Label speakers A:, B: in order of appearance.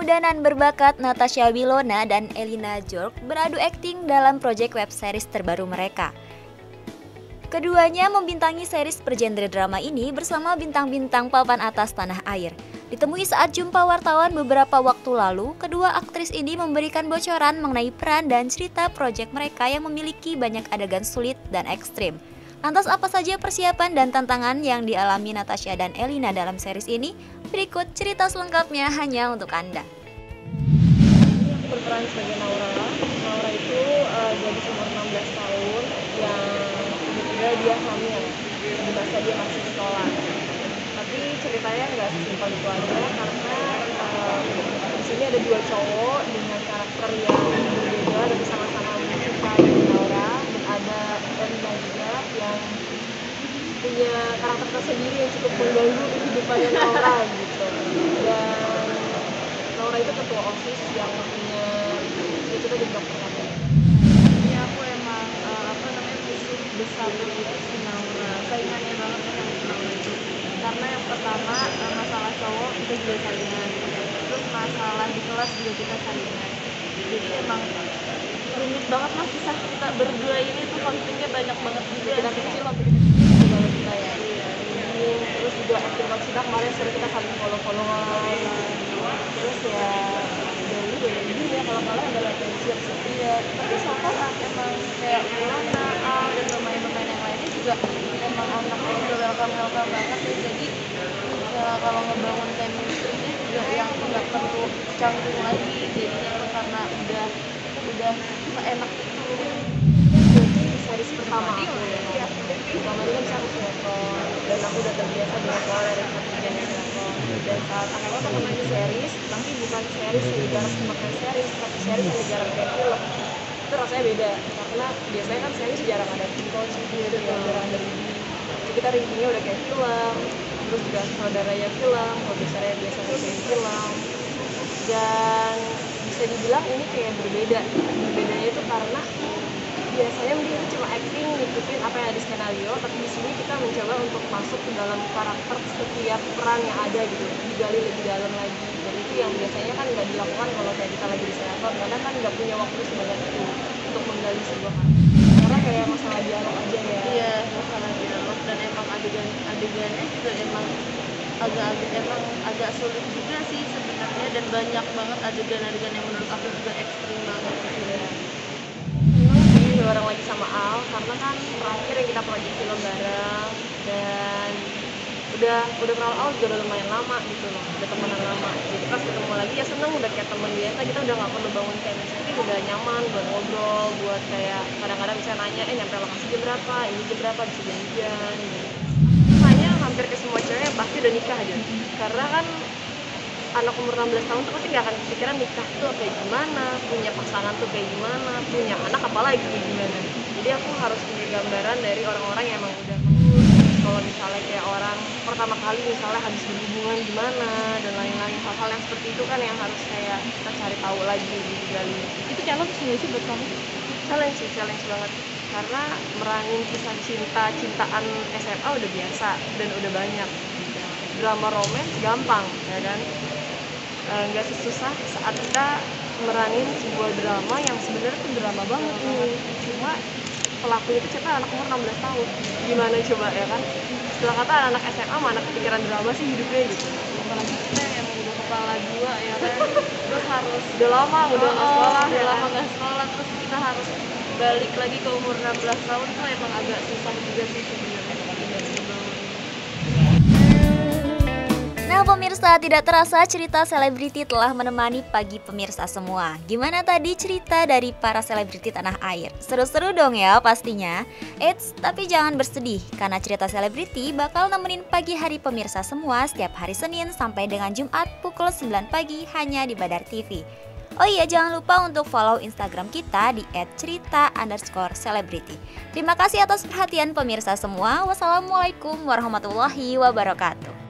A: kemudanan berbakat Natasha Wilona dan Elina Jork beradu akting dalam proyek web series terbaru mereka. Keduanya membintangi series bergenre drama ini bersama bintang-bintang papan atas tanah air. Ditemui saat jumpa wartawan beberapa waktu lalu, kedua aktris ini memberikan bocoran mengenai peran dan cerita proyek mereka yang memiliki banyak adegan sulit dan ekstrim. Lantas apa saja persiapan dan tantangan yang dialami Natasha dan Elina dalam series ini? Berikut cerita selengkapnya hanya untuk Anda.
B: Aku berperan sebagai Naura. Naura itu gadis umur 16 tahun yang tiba-tiba dia hamil di masa dia masih sekolah. Tapi ceritanya nggak sesimpel itu aja karena di sini ada dua cowok dengan karakter yang berbeda tapi sama-sama mencintai Naura, dan ada Elina juga yang punya karakter tersendiri yang cukup mengganggu kehidupannya Naura gitu. Dan Naura itu ketua OSIS yang punya cita-cita jadi dokter kan.
C: Ini aku emang musuh besar si Naura, saingannya banget sama si Naura itu. Karena yang pertama masalah cowok kita juga saingan, terus masalah di kelas juga kita saingan. Jadi emang rumit banget lah, susah kita berdua ini tuh konfliknya banyak banget juga.
B: Kita kecil waktu kita kalau kita ya. Terus juga acting coach kita kemarin suruh kita saling follow-followan. Terus ya dari ya kalau kalah ada latihan siap-siap.
C: Iya, tapi soalnya emang kayak Wilona, Al, dan pemain-pemain yang lainnya juga emang anaknya udah welcome banget ya. Jadi ya, kalau ngebangun chemistry-nya juga yang nggak perlu canggung lagi, jadinya tuh karena udah enak itu.
B: Jadi series pertama aku ya. Pertama ini kan bisa aku sinetron dan aku udah terbiasa dengan pola dari pekerjaan sinetron. Dan saat aku main di series, tapi bukan series yang digarap sebagai series, tapi series yang digarap kayak film. Itu rasanya beda karena biasanya kan series jarang ada coach gitu, jarang ada review. Jadi kita reviewnya udah kayak film, terus juga saudaranya film, produsernya biasa kayak film. Dan bisa dibilang ini kayak berbeda. Berbedanya itu karena biasanya mungkin itu cuma acting, ngikutin apa yang ada di skenario, tapi di sini kita mencoba untuk masuk ke dalam karakter setiap peran yang ada gitu, digali lebih dalam lagi. Dan itu yang biasanya kan nggak dilakukan kalau kayak kita lagi di sinetron, karena kan nggak punya waktu sebanyak itu untuk menggali sebuah karakter. Karena kayak masalah dialog aja ya.
C: Iya, masalah dialog, dan emang adegannya juga emang agak sulit juga sih sebenarnya, dan banyak banget adegan yang menurut aku juga ekstrim banget gitu ya.
B: Orang lagi sama Al karena kan terakhir yang kita proyek film bareng, dan udah kenal Al juga udah lumayan lama gitu loh, udah temenan lama. Jadi pas ketemu lagi ya seneng, udah kayak temen biasa, kita udah nggak perlu bangun chemistry, udah nyaman buat ngobrol, buat kayak kadang-kadang bisa nanya nyampe lokasi jam berapa, ini jam berapa, bisa janjian gitu. Nanya hampir ke semua cewek yang pasti udah nikah aja, karena kan anak umur 16 tahun tuh pasti nggak akan kepikiran nikah tuh kayak gimana, punya pasangan tuh kayak gimana, punya anak apalagi kayak gimana. Jadi aku harus punya gambaran dari orang-orang yang emang udah kalau misalnya kayak orang pertama kali misalnya habis berhubungan gimana dan lain-lain, hal-hal yang seperti itu kan yang harus kayak kita cari tahu lagi, digali.
C: Itu challenge nggak sih buat kamu?
B: Challenge banget, karena meranin kisah cintaan SMA udah biasa dan udah banyak. Drama romance gampang ya kan, nggak sesusah saat kita meranin sebuah drama yang sebenarnya tuh drama banget nih, cuma pelakunya itu cerita anak umur 16 tahun. Gimana coba ya kan, setelah kata anak SMA mana kepikiran drama sih hidupnya gitu.
C: Apalagi kita yang udah kepala dua ya kan, terus harus
B: Udah lama udah nggak sekolah
C: udah
B: ya
C: lama
B: kan?
C: nggak sekolah, terus kita harus balik lagi ke umur 16 tahun tuh emang agak susah juga sih sebenarnya.
A: Nah pemirsa, tidak terasa cerita selebriti telah menemani pagi pemirsa semua. Gimana tadi cerita dari para selebriti tanah air? Seru-seru dong ya pastinya. Eits, tapi jangan bersedih karena cerita selebriti bakal nemenin pagi hari pemirsa semua setiap hari Senin sampai dengan Jumat pukul 9 pagi hanya di Badar TV. Oh iya, jangan lupa untuk follow Instagram kita di @cerita_selebriti. Terima kasih atas perhatian pemirsa semua. Wassalamualaikum warahmatullahi wabarakatuh.